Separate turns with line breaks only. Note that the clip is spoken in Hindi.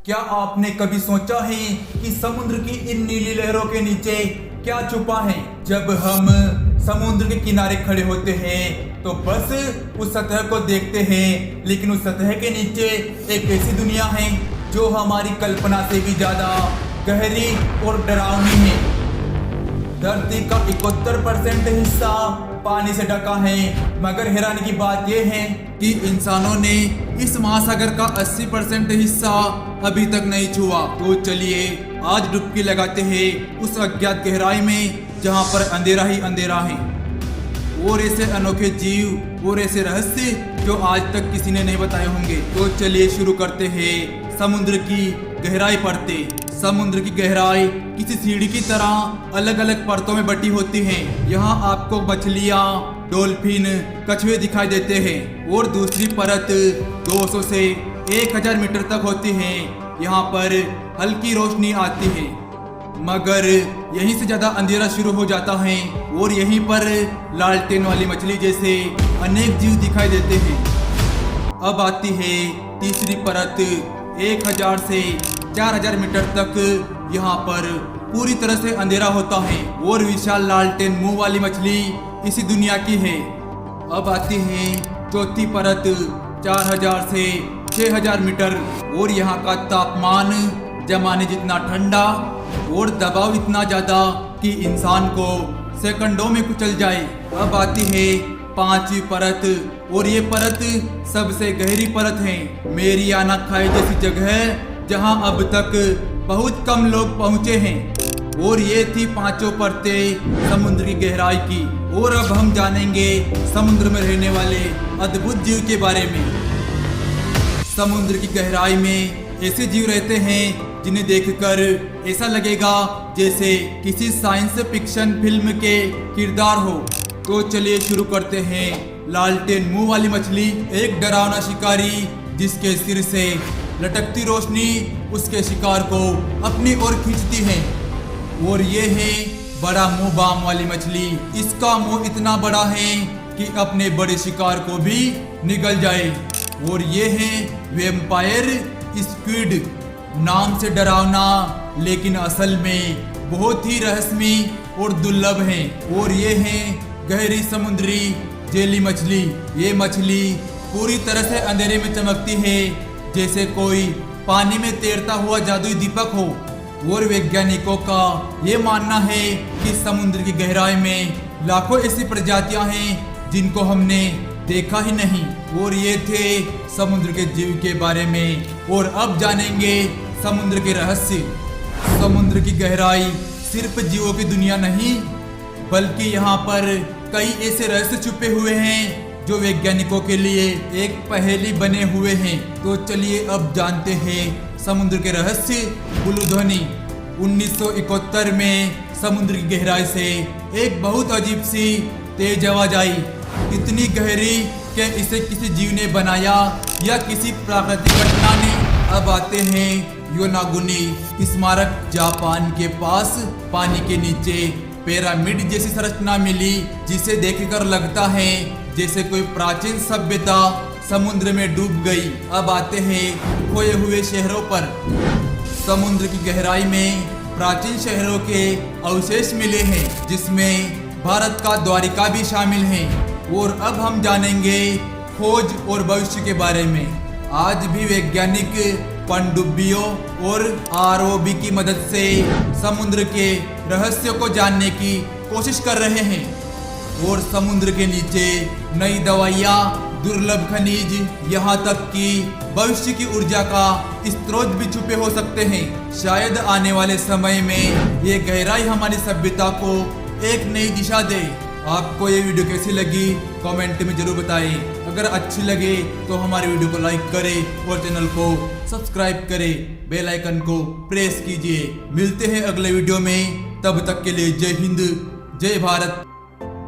क्या आपने कभी सोचा है कि समुद्र की इन नीली लहरों के नीचे क्या छुपा है? जब हम समुद्र के किनारे खड़े होते हैं तो बस उस सतह को देखते हैं, लेकिन उस सतह के नीचे एक ऐसी दुनिया है जो हमारी कल्पना से भी ज्यादा गहरी और डरावनी है। धरती का 71% हिस्सा पानी से ढका है, मगर हैरानी की बात यह है कि इंसानों ने इस महासागर का 80% हिस्सा अभी तक नहीं छुआ। तो चलिए आज डुबकी लगाते हैं उस अज्ञात गहराई में जहां पर अंधेरा ही अंधेरा है, और ऐसे अनोखे जीव और ऐसे रहस्य जो आज तक किसी ने नहीं बताए होंगे। तो चलिए शुरू करते हैं समुद्र की गहराई पढ़ते। समुद्र की गहराई किसी सीढ़ी की तरह अलग अलग परतों में बटी होती है। यहाँ आपको मछलियाँ, डॉल्फिन, कछुए दिखाई देते हैं, और दूसरी परत 200 से 1000 मीटर तक होती है। यहाँ पर हल्की रोशनी आती है, मगर यहीं से ज्यादा अंधेरा शुरू हो जाता है, और यहीं पर लालटेन वाली मछली जैसे अनेक जीव दिखाई देते हैं। अब आती है तीसरी परत 1000 से 4000 मीटर तक। यहाँ पर पूरी तरह से अंधेरा होता है, और विशाल लालटेन मुंह वाली मछली इसी दुनिया की है। अब आती है चौथी परत 4000 से 6000 मीटर, और यहाँ का तापमान जमाने जितना ठंडा और दबाव इतना ज्यादा कि इंसान को सेकंडों में कुचल जाए। अब आती है पांचवी परत, और ये परत सबसे गहरी परत है। मेरियाना खाई जैसी जगह जहां अब तक बहुत कम लोग पहुंचे हैं। और ये थी पांचों परतें समुद्र की गहराई की। और अब हम जानेंगे समुद्र में रहने वाले अद्भुत जीव के बारे में। समुद्र की गहराई में ऐसे जीव रहते हैं जिन्हें देखकर ऐसा लगेगा जैसे किसी साइंस फिक्शन फिल्म के किरदार हो। तो चलिए शुरू करते हैं। लालटेन मुंह वाली मछली एक डरावना शिकारी जिसके सिर से लटकती रोशनी उसके शिकार को अपनी ओर खींचती है। और ये है बड़ा मुंह बाम वाली मछली। इसका मुंह इतना बड़ा है कि अपने बड़े शिकार को भी निगल जाए। और ये है वैम्पायर स्क्विड, नाम से डरावना लेकिन असल में बहुत ही रहस्यमयी और दुर्लभ है। और ये है गहरी समुद्री जेली मछली। ये मछली पूरी तरह से अंधेरे में चमकती है जैसे कोई पानी में तैरता हुआ जादुई दीपक हो। और वैज्ञानिकों का ये मानना है कि समुद्र की गहराई में लाखों ऐसी प्रजातियां हैं जिनको हमने देखा ही नहीं। और ये थे समुद्र के जीव के बारे में। और अब जानेंगे समुद्र के रहस्य। समुद्र की गहराई सिर्फ जीवों की दुनिया नहीं, बल्कि यहाँ पर कई ऐसे रहस्य छुपे हुए हैं जो वैज्ञानिकों के लिए एक पहेली बने हुए हैं। तो चलिए अब जानते हैं समुद्र के रहस्य। ब्लू ध्वनि 1971 में समुद्र की गहराई से एक बहुत अजीब सी तेज आवाज आई, इतनी गहरी कि इसे किसी जीव ने बनाया या किसी प्राकृतिक घटना ने। अब आते हैं योनागुनी स्मारक। जापान के पास पानी के नीचे पिरामिड जैसी संरचना मिली जिसे देखकर लगता है जैसे कोई प्राचीन सभ्यता समुद्र में डूब गई। अब आते हैं खोए हुए शहरों पर। समुद्र की गहराई में प्राचीन शहरों के अवशेष मिले हैं, जिसमें भारत का द्वारिका भी शामिल है। और अब हम जानेंगे खोज और भविष्य के बारे में। आज भी वैज्ञानिक पनडुब्बियों और आरओबी की मदद से समुद्र के रहस्यों को जानने की कोशिश कर रहे हैं। और समुद्र के नीचे नई दवाइयाँ, दुर्लभ खनिज, यहाँ तक कि भविष्य की ऊर्जा का स्रोत भी छुपे हो सकते हैं। शायद आने वाले समय में ये गहराई हमारी सभ्यता को एक नई दिशा दे। आपको ये वीडियो कैसी लगी कमेंट में जरूर बताएं। अगर अच्छी लगे तो हमारे वीडियो को लाइक करें और चैनल को सब्सक्राइब करें, बेल आइकन को प्रेस कीजिए। मिलते हैं अगले वीडियो में, तब तक के लिए जय हिंद, जय भारत।